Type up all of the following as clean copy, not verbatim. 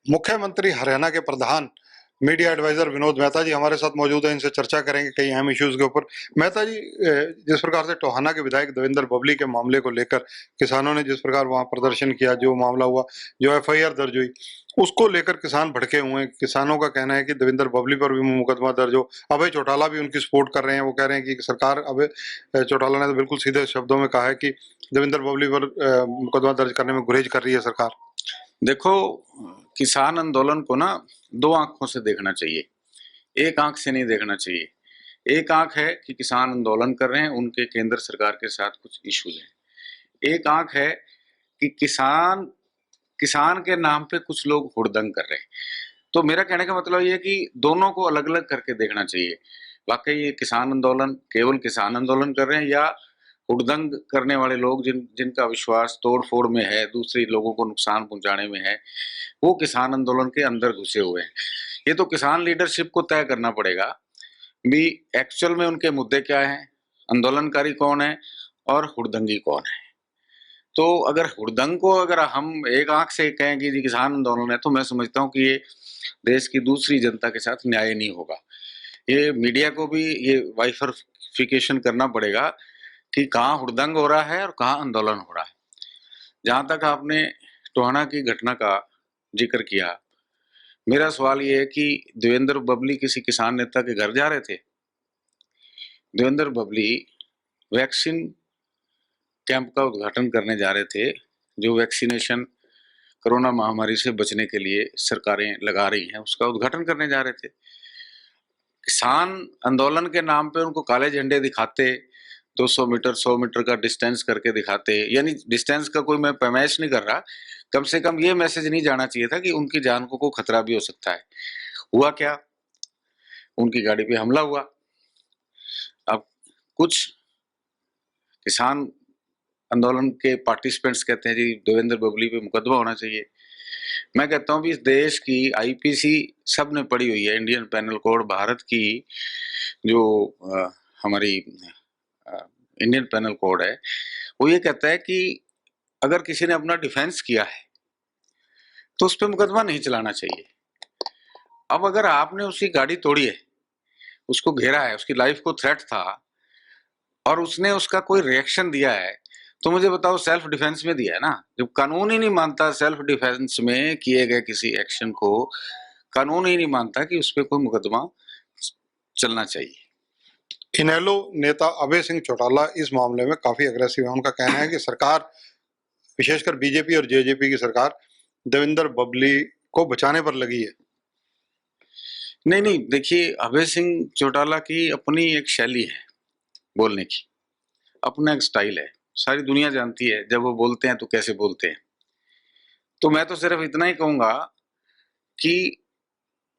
मुख्यमंत्री हरियाणा के प्रधान media adviser Vinod Mehta जी हमारे साथ मौजूद हैं। इनसे चर्चा करेंगे कई अहम इश्यूज के ऊपर। मेहता जी, जिस प्रकार से टोहाना के विधायक देवेंद्र बबली के मामले को लेकर किसानों ने जिस प्रकार वहां प्रदर्शन किया, जो मामला हुआ, जो एफआईआर दर्ज हुई, उसको लेकर किसान भड़के हुए हैं। किसानों का कहना है कि देवेंद्र बबली पर भी मुकदमा दर्ज हो। अभय चौटाला भी उनकी सपोर्ट कर रहे हैं। वो कह रहे हैं कि सरकार, अभय चौटाला ने तो बिल्कुल सीधे शब्दों में कहा है कि देवेंद्र बबली पर मुकदमा दर्ज करने में गुरेज कर रही है सरकार। देखो, किसान आंदोलन को ना दो आंखों से देखना चाहिए, एक आंख से नहीं देखना चाहिए। एक आंख है कि किसान आंदोलन कर रहे हैं, उनके केंद्र सरकार के साथ कुछ इश्यूज हैं। एक आंख है कि किसान किसान के नाम पे कुछ लोग हुड़दंग कर रहे हैं। तो मेरा कहने का मतलब ये है कि दोनों को अलग अलग करके देखना चाहिए। वाकई ये किसान आंदोलन केवल किसान आंदोलन कर रहे हैं, या हुड़दंग करने वाले लोग जिनका विश्वास तोड़ फोड़ में है, दूसरे लोगों को नुकसान पहुंचाने में है, वो किसान आंदोलन के अंदर घुसे हुए हैं। ये तो किसान लीडरशिप को तय करना पड़ेगा भी एक्चुअल में उनके मुद्दे क्या हैं, आंदोलनकारी कौन है और हुड़दंगी कौन है। तो अगर हुड़दंग को अगर हम एक आंख से कहें कि जी किसान आंदोलन है, तो मैं समझता हूँ कि ये देश की दूसरी जनता के साथ न्याय नहीं होगा। ये मीडिया को भी ये बाइफरफिकेशन करना पड़ेगा कि कहाँ हुड़दंग हो रहा है और कहाँ आंदोलन हो रहा है। जहां तक आपने टोहाना की घटना का जिक्र किया, मेरा सवाल ये है कि देवेंद्र बबली किसी किसान नेता के घर जा रहे थे? देवेंद्र बबली वैक्सीन कैंप का उद्घाटन करने जा रहे थे, जो वैक्सीनेशन कोरोना महामारी से बचने के लिए सरकारें लगा रही हैं, उसका उद्घाटन करने जा रहे थे। किसान आंदोलन के नाम पे उनको काले झंडे दिखाते, 200 मीटर 100 मीटर का डिस्टेंस करके दिखाते। यानी डिस्टेंस का कोई मैं पैमाइश नहीं कर रहा, कम से कम ये मैसेज नहीं जाना चाहिए था कि उनकी जान को खतरा भी हो सकता है। हुआ क्या? उनकी गाड़ी पे हमला हुआ। अब कुछ किसान आंदोलन के पार्टिसिपेंट्स कहते हैं जी देवेंद्र बबली पे मुकदमा होना चाहिए। मैं कहता हूँ भी इस देश की आईपीसी सब ने पढ़ी हुई है, इंडियन पैनल कोड, भारत की जो हमारी इंडियन पैनल कोड है, वो ये कहता है कि अगर किसी ने अपना डिफेंस किया है तो उस पर मुकदमा नहीं चलाना चाहिए। अब अगर आपने उसकी गाड़ी तोड़ी है, उसको घेरा है, उसकी लाइफ को थ्रेट था और उसने उसका कोई रिएक्शन दिया है, तो मुझे बताओ सेल्फ डिफेंस में दिया है ना। जब कानून ही नहीं मानता सेल्फ डिफेंस में किए गए किसी एक्शन को, कानून ही नहीं मानता कि उस पर कोई मुकदमा चलना चाहिए। इनेलो नेता अभय सिंह चौटाला इस मामले में काफी अग्रेसिव है। उनका कहना है कि सरकार, विशेषकर बीजेपी और जेजेपी की सरकार, देवेंद्र बबली को बचाने पर लगी है। नहीं नहीं, देखिए, अभय सिंह चौटाला की अपनी एक शैली है बोलने की, अपना एक स्टाइल है, सारी दुनिया जानती है जब वो बोलते हैं तो कैसे बोलते हैं। तो मैं तो सिर्फ इतना ही कहूंगा कि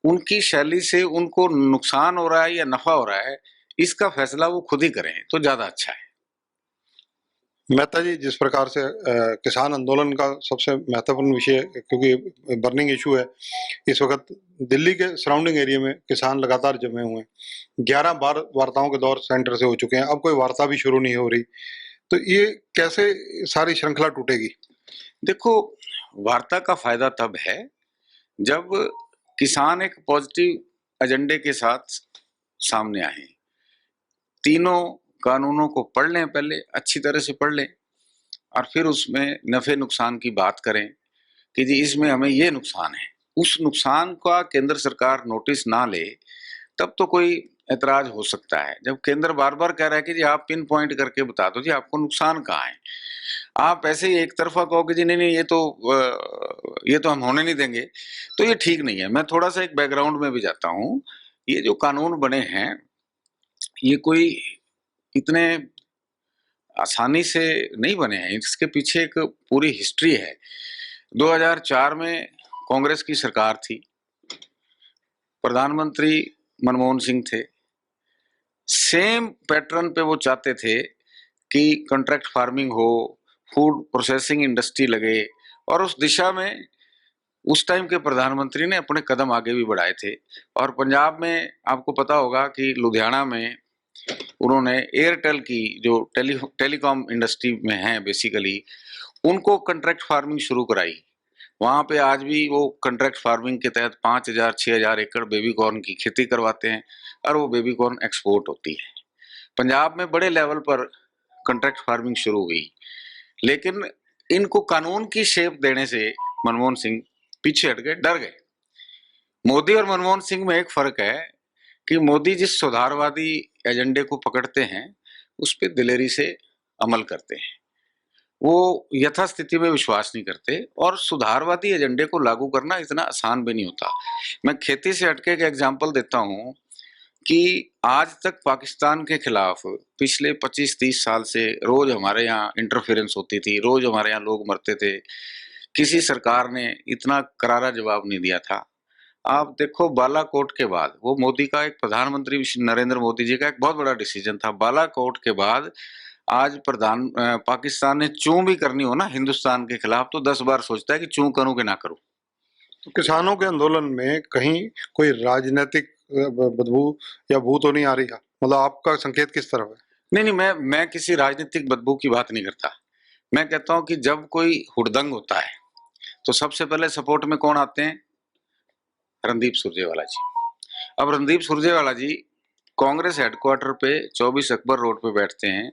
उनकी शैली से उनको नुकसान हो रहा है या नफा हो रहा है, इसका फैसला वो खुद ही करें तो ज्यादा अच्छा है। मेहता जी, जिस प्रकार से किसान आंदोलन का सबसे महत्वपूर्ण विषय, क्योंकि बर्निंग इशू है इस वक्त, दिल्ली के सराउंडिंग एरिया में किसान लगातार जमे हुए हैं। 11 बार वार्ताओं के दौर सेंटर से हो चुके हैं, अब कोई वार्ता भी शुरू नहीं हो रही। तो ये कैसे सारी श्रृंखला टूटेगी? देखो, वार्ता का फायदा तब है जब किसान एक पॉजिटिव एजेंडे के साथ सामने आए, तीनों कानूनों को पढ़ लें, पहले अच्छी तरह से पढ़ लें, और फिर उसमें नफे नुकसान की बात करें कि जी इसमें हमें ये नुकसान है। उस नुकसान का केंद्र सरकार नोटिस ना ले तब तो कोई एतराज हो सकता है। जब केंद्र बार बार कह रहा है कि जी आप पिन पॉइंट करके बता दो जी आपको नुकसान कहाँ है, आप ऐसे ही एक तरफा कहो कि जी नहीं नहीं ये तो हम होने नहीं देंगे, तो ये ठीक नहीं है। मैं थोड़ा सा एक बैकग्राउंड में भी जाता हूँ। ये जो कानून बने हैं, ये कोई इतने आसानी से नहीं बने हैं, इसके पीछे एक पूरी हिस्ट्री है। 2004 में कांग्रेस की सरकार थी, प्रधानमंत्री मनमोहन सिंह थे। सेम पैटर्न पे वो चाहते थे कि कॉन्ट्रैक्ट फार्मिंग हो, फूड प्रोसेसिंग इंडस्ट्री लगे, और उस दिशा में उस टाइम के प्रधानमंत्री ने अपने कदम आगे भी बढ़ाए थे। और पंजाब में आपको पता होगा कि लुधियाना में उन्होंने एयरटेल की जो टेलीकॉम इंडस्ट्री में है बेसिकली, उनको कॉन्ट्रैक्ट फार्मिंग शुरू कराई। वहां पे आज भी वो कॉन्ट्रैक्ट फार्मिंग के तहत 5,000 6,000 एकड़ बेबी कॉर्न की खेती करवाते हैं और वो बेबी कॉर्न एक्सपोर्ट होती है। पंजाब में बड़े लेवल पर कॉन्ट्रैक्ट फार्मिंग शुरू हुई, लेकिन इनको कानून की शेप देने से मनमोहन सिंह पीछे हट गए, डर गए। मोदी और मनमोहन सिंह में एक फर्क है कि मोदी जिस सुधारवादी एजेंडे को पकड़ते हैं उस पर दिलेरी से अमल करते हैं, वो यथास्थिति में विश्वास नहीं करते, और सुधारवादी एजेंडे को लागू करना इतना आसान भी नहीं होता। मैं खेती से हटके एक एग्जांपल देता हूं कि आज तक पाकिस्तान के खिलाफ पिछले 25-30 साल से रोज हमारे यहाँ इंटरफेरेंस होती थी, रोज हमारे यहाँ लोग मरते थे, किसी सरकार ने इतना करारा जवाब नहीं दिया था। आप देखो बालाकोट के बाद, वो मोदी का एक प्रधानमंत्री नरेंद्र मोदी जी का एक बहुत बड़ा डिसीजन था, बालाकोट के बाद आज पाकिस्तान ने चूं भी करनी हो ना हिंदुस्तान के खिलाफ तो 10 बार सोचता है कि चूं करूं कि ना करूं। तो किसानों के आंदोलन में कहीं कोई राजनीतिक बदबू या बू तो नहीं आ रही है? मतलब आपका संकेत किस तरफ है? नहीं नहीं, मैं किसी राजनीतिक बदबू की बात नहीं करता। मैं कहता हूं कि जब कोई हुड़दंग होता है तो सबसे पहले सपोर्ट में कौन आते हैं? रणदीप सुरजेवाला जी। अब रणदीप सुरजेवाला जी कांग्रेस हेडक्वार्टर पे 24 अकबर रोड पे बैठते हैं।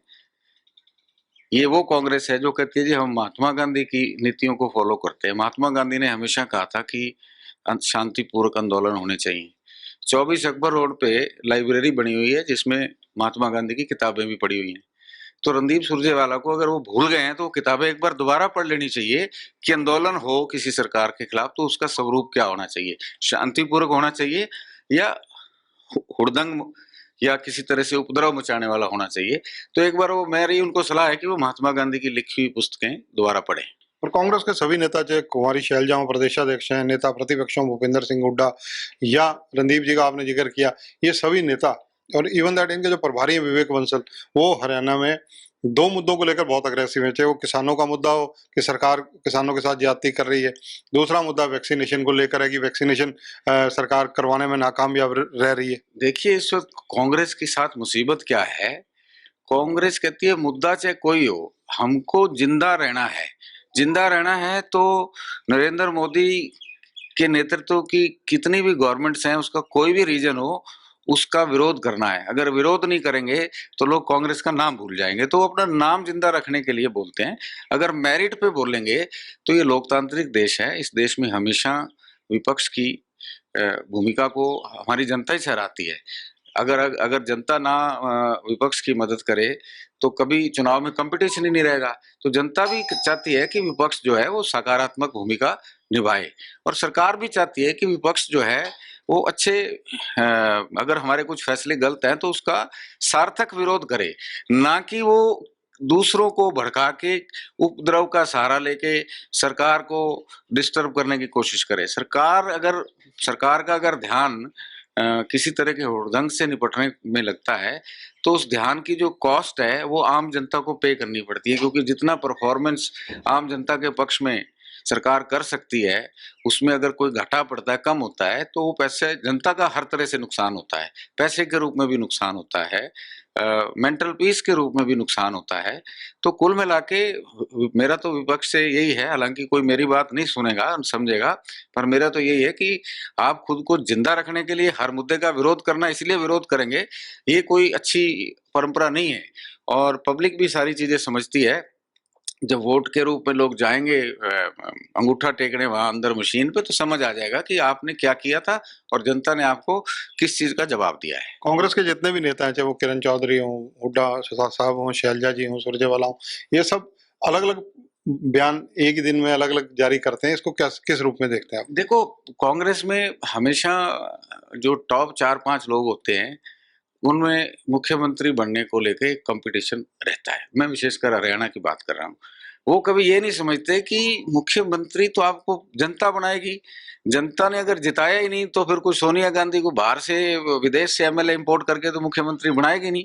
ये वो कांग्रेस है जो कहती है जी हम महात्मा गांधी की नीतियों को फॉलो करते हैं। महात्मा गांधी ने हमेशा कहा था कि शांतिपूर्वक आंदोलन होने चाहिए। 24 अकबर रोड पे लाइब्रेरी बनी हुई है जिसमें महात्मा गांधी की किताबें भी पड़ी हुई हैं। तो रणदीप सुरजेवाला को अगर वो भूल गए हैं तो वो किताबें एक बार दोबारा पढ़ लेनी चाहिए कि आंदोलन हो किसी सरकार के खिलाफ तो उसका स्वरूप क्या होना चाहिए, शांतिपूर्वक होना चाहिए या हुड़दंग या किसी तरह से उपद्रव मचाने वाला होना चाहिए। तो एक बार वो मेरी उनको सलाह है कि वो महात्मा गांधी की लिखी हुई पुस्तकें दोबारा पढ़ें। और कांग्रेस के सभी नेता, चाहे कुमारी शैलजा प्रदेशाध्यक्ष हैं, नेता प्रतिपक्षों भूपेंद्र सिंह हुड्डा या रणदीप जी का आपने जिक्र किया, ये सभी नेता और इवन दैट इनके जो प्रभारी हैं विवेक बंसल, वो हरियाणा में दो मुद्दों को लेकर बहुत अग्रेसिव है। चाहे वो किसानों का मुद्दा हो कि सरकार किसानों के साथ ज्यादती कर रही है, दूसरा मुद्दा वैक्सीनेशन को लेकर है कि वैक्सीनेशन सरकार करवाने में नाकामयाब रह रही है। देखिए इस वक्त कांग्रेस के साथ मुसीबत क्या है, कांग्रेस कहती है मुद्दा चाहे कोई हो हमको जिंदा रहना है। जिंदा रहना है तो नरेंद्र मोदी के नेतृत्व की कितनी भी गवर्नमेंट्स हैं उसका कोई भी रीजन हो उसका विरोध करना है। अगर विरोध नहीं करेंगे तो लोग कांग्रेस का नाम भूल जाएंगे, तो वो अपना नाम जिंदा रखने के लिए बोलते हैं। अगर मेरिट पे बोलेंगे तो ये लोकतांत्रिक देश है, इस देश में हमेशा विपक्ष की भूमिका को हमारी जनता ही सराहती है। अगर अगर जनता ना विपक्ष की मदद करे तो कभी चुनाव में कंपटीशन ही नहीं रहेगा। तो जनता भी चाहती है कि विपक्ष जो है वो सकारात्मक भूमिका निभाए, और सरकार भी चाहती है कि विपक्ष जो है वो अच्छे अगर हमारे कुछ फैसले गलत हैं तो उसका सार्थक विरोध करे, ना कि वो दूसरों को भड़का के उपद्रव का सहारा लेके सरकार को डिस्टर्ब करने की कोशिश करे। सरकार का अगर ध्यान किसी तरह के हुड़दंग से निपटने में लगता है तो उस ध्यान की जो कॉस्ट है वो आम जनता को पे करनी पड़ती है, क्योंकि जितना परफॉर्मेंस आम जनता के पक्ष में सरकार कर सकती है उसमें अगर कोई घाटा पड़ता है, कम होता है, तो वो पैसे जनता का हर तरह से नुकसान होता है। पैसे के रूप में भी नुकसान होता है, मेंटल पीस के रूप में भी नुकसान होता है। तो कुल मिला के मेरा तो विपक्ष से यही है, हालांकि कोई मेरी बात नहीं सुनेगा समझेगा, पर मेरा तो यही है कि आप खुद को जिंदा रखने के लिए हर मुद्दे का विरोध करना इसलिए विरोध करेंगे, ये कोई अच्छी परंपरा नहीं है। और पब्लिक भी सारी चीजें समझती है। जब वोट के रूप में लोग जाएंगे अंगूठा टेकने वहां अंदर मशीन पे, तो समझ आ जाएगा कि आपने क्या किया था और जनता ने आपको किस चीज का जवाब दिया है। कांग्रेस के जितने भी नेता हैं, चाहे वो किरण चौधरी हों, हुड्डा साहब हों, शैलजा जी हों, सुरजेवाला हों, ये सब अलग अलग बयान एक ही दिन में अलग अलग जारी करते हैं। इसको किस रूप में देखते हैं आप? देखो कांग्रेस में हमेशा जो टॉप 4-5 लोग होते हैं उनमें मुख्यमंत्री बनने को लेकर एक कंपटीशन रहता है। मैं विशेषकर हरियाणा की बात कर रहा हूँ। वो कभी ये नहीं समझते कि मुख्यमंत्री तो आपको जनता बनाएगी, जनता ने अगर जिताया ही नहीं तो फिर कुछ सोनिया गांधी को बाहर से विदेश से एमएलए इंपोर्ट करके तो मुख्यमंत्री बनाएगी नहीं।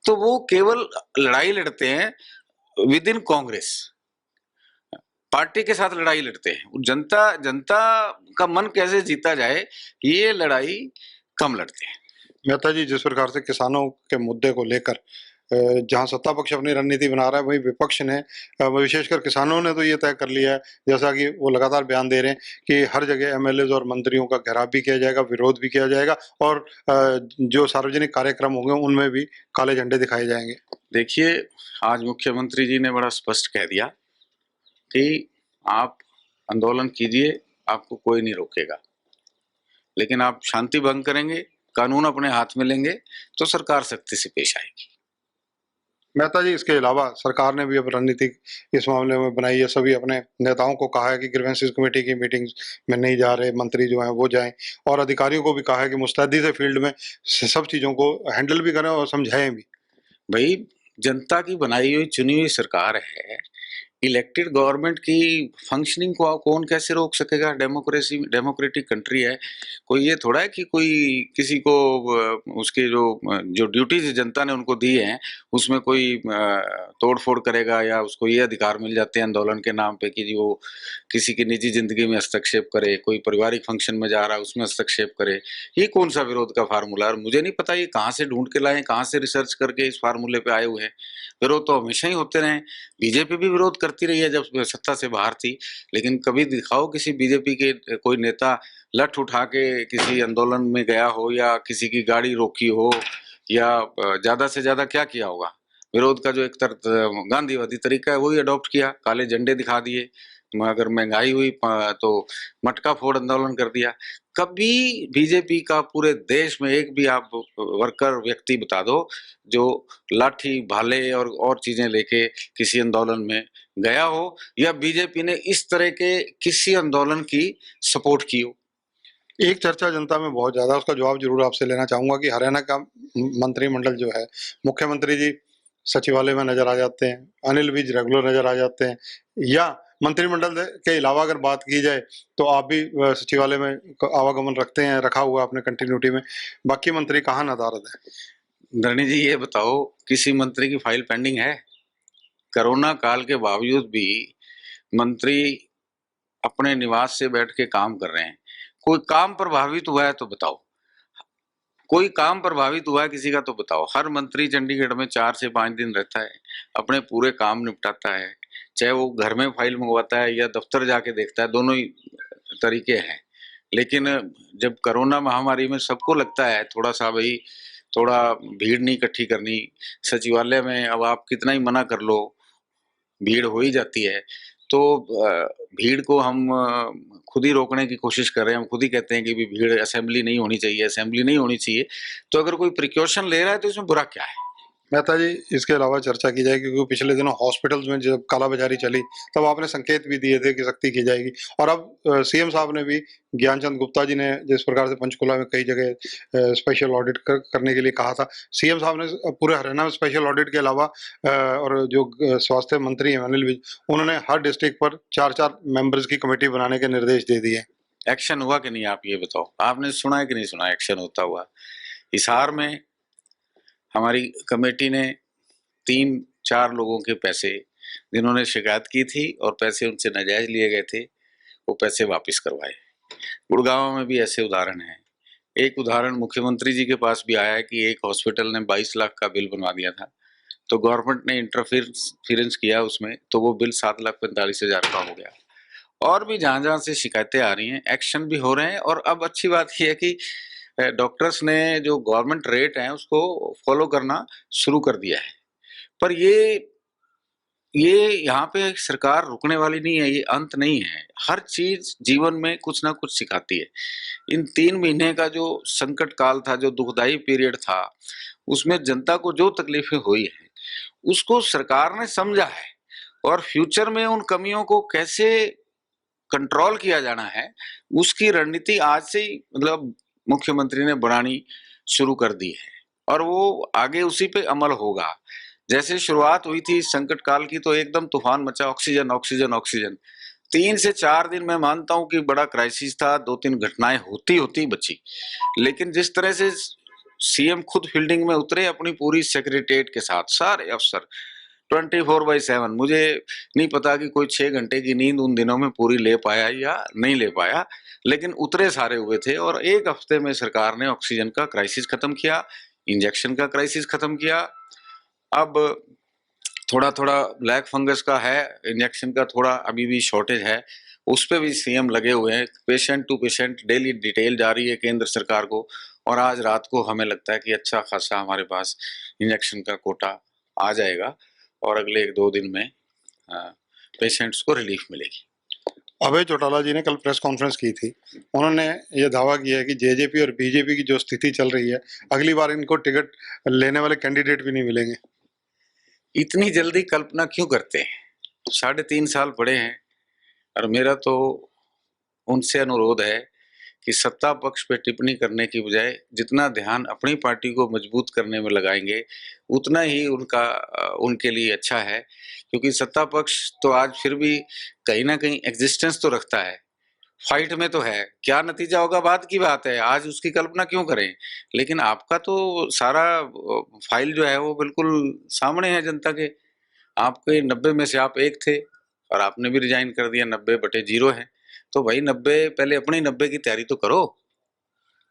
तो वो केवल लड़ाई लड़ते हैं विद इन कांग्रेस, पार्टी के साथ लड़ाई लड़ते हैं। जनता का मन कैसे जीता जाए ये लड़ाई कम लड़ते हैं। मेहता जी, जिस प्रकार से किसानों के मुद्दे को लेकर जहां सत्ता पक्ष अपनी रणनीति बना रहा है, वहीं विपक्ष ने विशेषकर किसानों ने तो ये तय कर लिया है, जैसा कि वो लगातार बयान दे रहे हैं कि हर जगह एमएलए और मंत्रियों का घेराव भी किया जाएगा, विरोध भी किया जाएगा और जो सार्वजनिक कार्यक्रम होंगे उनमें भी काले झंडे दिखाए जाएंगे। देखिए, आज मुख्यमंत्री जी ने बड़ा स्पष्ट कह दिया कि आप आंदोलन कीजिए, आपको कोई नहीं रोकेगा, लेकिन आप शांति भंग करेंगे, कानून अपने हाथ में लेंगे तो सरकार सख्ती से पेश आएगी। मेहता जी, इसके अलावा सरकार ने भी अब रणनीति इस मामले में बनाई है। सभी अपने नेताओं को कहा है कि ग्रीवेंसेस कमेटी की मीटिंग्स में नहीं जा रहे मंत्री जो हैं वो जाएं, और अधिकारियों को भी कहा है कि मुस्तैदी से फील्ड में सब चीज़ों को हैंडल भी करें और समझाएं भी। भाई, जनता की बनाई हुई चुनी हुई सरकार है, इलेक्टेड गवर्नमेंट की फंक्शनिंग को कौन कैसे रोक सकेगा? डेमोक्रेसी डेमोक्रेटिक कंट्री है, कोई ये थोड़ा है कि कोई किसी को उसके जो ड्यूटीज जनता ने उनको दी हैं उसमें कोई तोड़ फोड़ करेगा या उसको ये अधिकार मिल जाते हैं आंदोलन के नाम पे कि वो किसी की निजी जिंदगी में हस्तक्षेप करे, कोई पारिवारिक फंक्शन में जा रहा है उसमें हस्तक्षेप करे। ये कौन सा विरोध का फार्मूला है? और मुझे नहीं पता ये कहाँ से ढूंढ के लाए, कहाँ से रिसर्च करके इस फार्मूले पे आए हुए हैं। विरोध तो हमेशा ही होते रहे, बीजेपी भी विरोध करती रही है जब सत्ता से बाहर थी, लेकिन कभी दिखाओ किसी बीजेपी के कोई नेता लठ उठा के किसी आंदोलन में गया हो या किसी की गाड़ी रोकी हो या ज्यादा से ज्यादा क्या किया होगा? विरोध का जो एक गांधीवादी तरीका है वही अडॉप्ट किया, काले झंडे दिखा दिए, अगर महंगाई हुई तो मटका फोड़ आंदोलन कर दिया। कभी बीजेपी का पूरे देश में एक भी आप वर्कर व्यक्ति बता दो जो लाठी भाले और चीजें लेके किसी आंदोलन में गया हो या बीजेपी ने इस तरह के किसी आंदोलन की सपोर्ट की हो? एक चर्चा जनता में बहुत ज्यादा, उसका जवाब जरूर आपसे लेना चाहूंगा कि हरियाणा का मंत्रिमंडल जो है, मुख्यमंत्री जी सचिवालय में नजर आ जाते हैं, अनिल विज रेगुलर नजर आ जाते हैं, या मंत्रिमंडल के अलावा अगर बात की जाए तो आप भी सचिवालय में आवागमन रखते हैं, रखा हुआ अपने कंटिन्यूटी में, बाकी मंत्री कहाँ नदारद है? धरणी जी, ये बताओ किसी मंत्री की फाइल पेंडिंग है? कोरोना काल के बावजूद भी मंत्री अपने निवास से बैठ के काम कर रहे हैं। कोई काम प्रभावित हुआ है तो बताओ, कोई काम प्रभावित हुआ है किसी का तो बताओ। हर मंत्री चंडीगढ़ में 4 से 5 दिन रहता है, अपने पूरे काम निपटाता है, चाहे वो घर में फाइल मंगवाता है या दफ्तर जाके देखता है, दोनों ही तरीके हैं। लेकिन जब कोरोना महामारी में सबको लगता है थोड़ा सा भाई थोड़ा भीड़ नहीं इकट्ठी करनी, सचिवालय में अब आप कितना ही मना कर लो भीड़ हो ही जाती है, तो भीड़ को हम खुद ही रोकने की कोशिश कर रहे हैं। हम खुद ही कहते हैं कि भी भीड़ असेंबली नहीं होनी चाहिए, असेंबली नहीं होनी चाहिए। तो अगर कोई प्रिकॉशन ले रहा है तो इसमें बुरा क्या है? मेहता जी, इसके अलावा चर्चा की जाए क्योंकि पिछले दिनों हॉस्पिटल्स में जब कालाबाजारी चली तब आपने संकेत भी दिए थे कि सख्ती की जाएगी, और अब सीएम साहब ने भी, ज्ञानचंद गुप्ता जी ने जिस प्रकार से पंचकुला में कई जगह स्पेशल ऑडिट करने के लिए कहा था, सीएम साहब ने पूरे हरियाणा में स्पेशल ऑडिट के अलावा और जो स्वास्थ्य मंत्री हैं अनिल विज, उन्होंने हर डिस्ट्रिक्ट पर 4-4 मेंबर्स की कमेटी बनाने के निर्देश दे दिए। एक्शन हुआ कि नहीं आप ये बताओ? आपने सुना है कि नहीं सुना एक्शन होता हुआ? हिसार में हमारी कमेटी ने 3-4 लोगों के पैसे, जिन्होंने शिकायत की थी और पैसे उनसे नाजायज लिए गए थे, वो पैसे वापस करवाए। गुड़गांव में भी ऐसे उदाहरण हैं। एक उदाहरण मुख्यमंत्री जी के पास भी आया है कि एक हॉस्पिटल ने 22 लाख का बिल बनवा दिया था, तो गवर्नमेंट ने इंटरफेरेंस किया उसमें, तो वो बिल 7,45,000 का हो गया। और भी जहाँ जहाँ से शिकायतें आ रही हैं, एक्शन भी हो रहे हैं। और अब अच्छी बात यह है कि डॉक्टर्स ने जो गवर्नमेंट रेट है उसको फॉलो करना शुरू कर दिया है। पर ये यहाँ पे सरकार रुकने वाली नहीं है, ये अंत नहीं है। हर चीज जीवन में कुछ ना कुछ सिखाती है। इन 3 महीने का जो संकट काल था, जो दुखदाई पीरियड था, उसमें जनता को जो तकलीफें हुई है उसको सरकार ने समझा है, और फ्यूचर में उन कमियों को कैसे कंट्रोल किया जाना है उसकी रणनीति आज से ही मतलब मुख्यमंत्री ने बनानी शुरू कर दी है, और वो आगे उसी पे अमल होगा। जैसे शुरुआत हुई थी संकट काल की तो एकदम तूफान मचा, ऑक्सीजन ऑक्सीजन ऑक्सीजन। 3 से 4 दिन मैं मानता हूं कि बड़ा क्राइसिस था, 2-3 घटनाएं होती बची, लेकिन जिस तरह से सीएम खुद फील्डिंग में उतरे अपनी पूरी सेक्रेटेरिएट के साथ, सारे अफसर 24/7, मुझे नहीं पता कि कोई 6 घंटे की नींद उन दिनों में पूरी ले पाया या नहीं ले पाया, लेकिन उतरे सारे हुए थे। और 1 हफ्ते में सरकार ने ऑक्सीजन का क्राइसिस खत्म किया, इंजेक्शन का क्राइसिस खत्म किया, अब थोड़ा थोड़ा ब्लैक फंगस का है, इंजेक्शन का थोड़ा अभी भी शॉर्टेज है, उस पे भी सीएम लगे हुए हैं। Patient to patient daily detail जा रही है केंद्र सरकार को, और आज रात को हमें लगता है कि अच्छा खासा हमारे पास इंजेक्शन का कोटा आ जाएगा और अगले 1-2 दिन में पेशेंट्स को रिलीफ मिलेगी। अभय चौटाला जी ने कल प्रेस कॉन्फ्रेंस की थी। उन्होंने ये दावा किया है कि जेजेपी और बीजेपी की जो स्थिति चल रही है, अगली बार इनको टिकट लेने वाले कैंडिडेट भी नहीं मिलेंगे। इतनी जल्दी कल्पना क्यों करते हैं? 3.5 साल पड़े हैं, और मेरा तो उनसे अनुरोध है कि सत्ता पक्ष पे टिप्पणी करने की बजाय जितना ध्यान अपनी पार्टी को मजबूत करने में लगाएंगे, उतना ही उनके लिए अच्छा है। क्योंकि सत्ता पक्ष तो आज फिर भी कहीं ना कहीं एग्जिस्टेंस तो रखता है, फाइट में तो है। क्या नतीजा होगा बाद की बात है, आज उसकी कल्पना क्यों करें। लेकिन आपका तो सारा फाइल जो है वो बिल्कुल सामने है जनता के। आपके 90 में से आप एक थे और आपने भी रिजाइन कर दिया, 90/0 है। तो भाई 90 पहले अपनी 90 की तैयारी तो करो।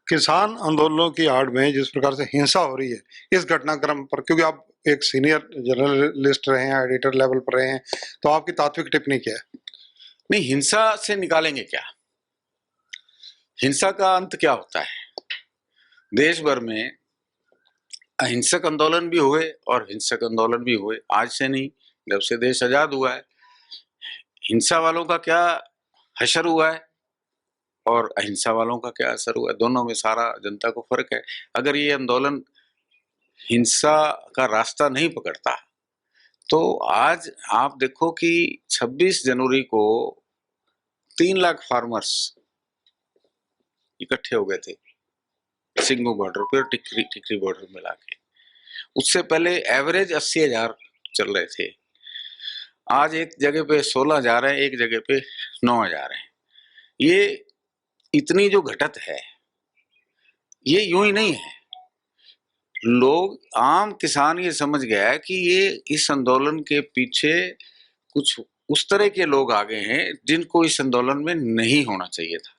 किसान आंदोलनों की आड़ में जिस प्रकार से हिंसा हो रही है इस घटनाक्रम पर, क्योंकि आप एक सीनियर जर्नलिस्ट रहे हैं, एडिटर लेवल पर रहे हैं, तो आपकी तात्विक टिप्पणी क्या है? नहीं, हिंसा से निकालेंगे क्या? हिंसा का अंत क्या होता है? देश भर में अहिंसक आंदोलन भी हुए और हिंसक आंदोलन भी हुए, आज से नहीं, जब से देश आजाद हुआ है। हिंसा वालों का क्या हशर हुआ है और अहिंसा वालों का क्या असर हुआ है, दोनों में सारा जनता को फर्क है। अगर ये आंदोलन हिंसा का रास्ता नहीं पकड़ता तो आज आप देखो कि 26 जनवरी को 3 लाख फार्मर्स इकट्ठे हो गए थे सिंगू बॉर्डर पे और टिकरी बॉर्डर मिला के। उससे पहले एवरेज 80,000 चल रहे थे। आज एक जगह पे 16,000 है, एक जगह पे 9,000 है। ये इतनी जो घटत है ये यूं ही नहीं है। लोग, आम किसान ये समझ गया है कि ये इस आंदोलन के पीछे कुछ उस तरह के लोग आ गए हैं जिनको इस आंदोलन में नहीं होना चाहिए था,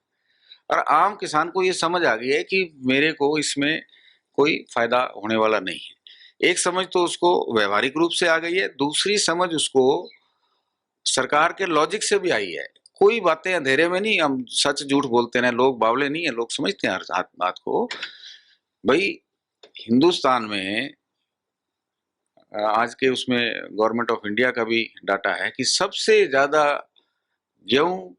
और आम किसान को ये समझ आ गई है कि मेरे को इसमें कोई फायदा होने वाला नहीं है। एक समझ तो उसको व्यवहारिक रूप से आ गई है, दूसरी समझ उसको सरकार के लॉजिक से भी आई है। कोई बातें अंधेरे में नहीं, हम सच झूठ बोलते हैं, लोग बावले नहीं है, लोग समझते हैं हर बात को। भाई हिंदुस्तान में आज के उसमें गवर्नमेंट ऑफ इंडिया का भी डाटा है कि सबसे ज्यादा गेहूं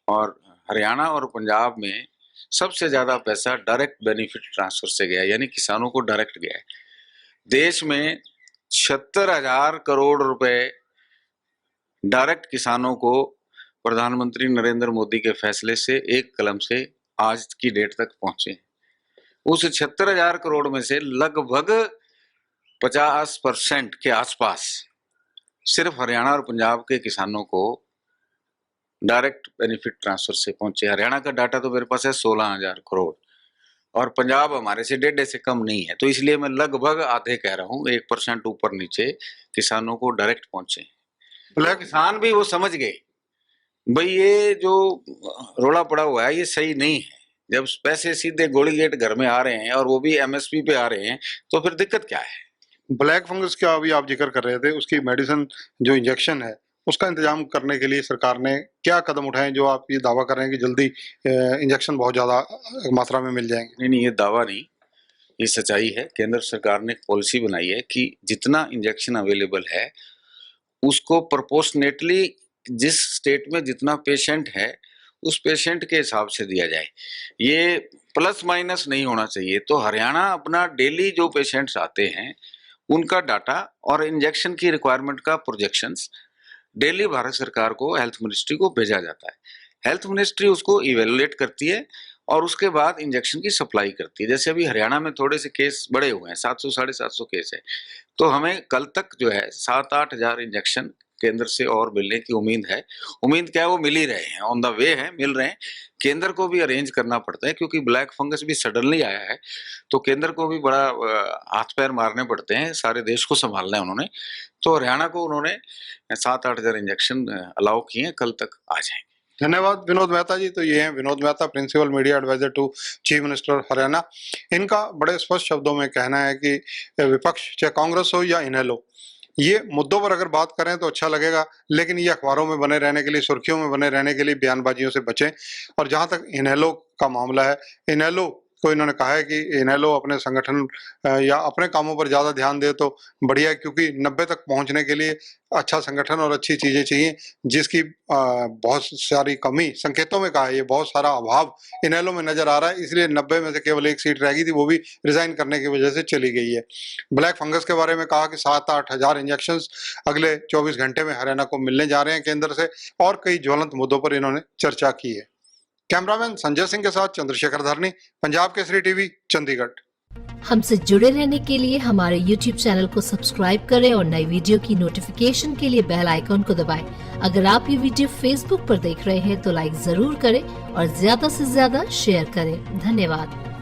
और हरियाणा और पंजाब में सबसे ज्यादा पैसा डायरेक्ट बेनिफिट ट्रांसफर से गया है, यानी किसानों को डायरेक्ट गया है। देश में 76,000 करोड़ रुपए डायरेक्ट किसानों को प्रधानमंत्री नरेंद्र मोदी के फैसले से एक कलम से आज की डेट तक पहुंचे। उस 76,000 करोड़ में से लगभग 50% के आसपास सिर्फ हरियाणा और पंजाब के किसानों को डायरेक्ट बेनिफिट ट्रांसफर से पहुंचे। हरियाणा का डाटा तो मेरे पास है 16,000 करोड़, और पंजाब हमारे से 1.5 से कम नहीं है। तो इसलिए मैं लगभग आधे कह रहा हूँ, 1% ऊपर नीचे किसानों को डायरेक्ट पहुंचे। ब्लैक किसान भी वो समझ गए भाई ये जो रोला पड़ा हुआ है ये सही नहीं है। जब पैसे सीधे गोली गेट घर में आ रहे हैं और वो भी एमएसपी पे आ रहे हैं तो फिर दिक्कत क्या है? ब्लैक फंगस का अभी आप जिक्र कर रहे थे, उसकी मेडिसिन जो इंजेक्शन है उसका इंतजाम करने के लिए सरकार ने क्या कदम उठाए, जो आप ये दावा कर रहे हैं कि जल्दी इंजेक्शन बहुत ज्यादा मात्रा में मिल जाएंगे? नहीं, ये दावा नहीं, ये सच्चाई है। केंद्र सरकार ने एक पॉलिसी बनाई है कि जितना इंजेक्शन अवेलेबल है उसको प्रोपोर्शनेटली जिस स्टेट में जितना पेशेंट है उस पेशेंट के हिसाब से दिया जाए। ये प्लस माइनस नहीं होना चाहिए। तो हरियाणा अपना डेली जो पेशेंट्स आते हैं उनका डाटा और इंजेक्शन की रिक्वायरमेंट का प्रोजेक्शंस डेली भारत सरकार को, हेल्थ मिनिस्ट्री को भेजा जाता है। हेल्थ मिनिस्ट्री उसको इवेलुएट करती है और उसके बाद इंजेक्शन की सप्लाई करती है। जैसे अभी हरियाणा में थोड़े से केस बढ़े हुए हैं, 700 750 केस है, तो हमें कल तक जो है 7-8 हजार इंजेक्शन केंद्र से और मिलने की उम्मीद है। उम्मीद क्या है, वो मिल ही रहे हैं, ऑन द वे है, मिल रहे हैं। केंद्र को भी अरेंज करना पड़ता है क्योंकि ब्लैक फंगस भी सडनली आया है, तो केंद्र को भी बड़ा हाथ पैर मारने पड़ते हैं, सारे देश को संभालना है उन्होंने। तो हरियाणा को उन्होंने 7-8 हजार इंजेक्शन अलाउ किए, कल तक आ जाएंगे। धन्यवाद विनोद मेहता जी। तो ये हैं Vinod Mehta, principal media adviser to chief minister Haryana. इनका बड़े स्पष्ट शब्दों में कहना है कि विपक्ष चाहे कांग्रेस हो या इनेलो, ये मुद्दों पर अगर बात करें तो अच्छा लगेगा, लेकिन ये अखबारों में बने रहने के लिए, सुर्खियों में बने रहने के लिए बयानबाजियों से बचें। और जहां तक इनेलो का मामला है, इनेलो को इन्होंने कहा है कि इनेलो अपने संगठन या अपने कामों पर ज्यादा ध्यान दे तो बढ़िया है, क्योंकि 90 तक पहुंचने के लिए अच्छा संगठन और अच्छी चीजें चाहिए, जिसकी बहुत सारी कमी संकेतों में कहा है, ये बहुत सारा अभाव इनेलो में नजर आ रहा है। इसलिए 90 में से केवल एक सीट रह गई थी, वो भी रिजाइन करने की वजह से चली गई है। ब्लैक फंगस के बारे में कहा कि 7-8 हजार इंजेक्शन अगले 24 घंटे में हरियाणा को मिलने जा रहे हैं केंद्र से, और कई ज्वलंत मुद्दों पर इन्होंने चर्चा की है। कैमरामैन संजय सिंह के साथ चंद्रशेखर धरनी, पंजाब केसरी टीवी, चंडीगढ़। हमसे जुड़े रहने के लिए हमारे YouTube चैनल को सब्सक्राइब करें और नई वीडियो की नोटिफिकेशन के लिए बेल आइकॉन को दबाएं। अगर आप ये वीडियो Facebook पर देख रहे हैं तो लाइक जरूर करें और ज्यादा से ज्यादा शेयर करें। धन्यवाद।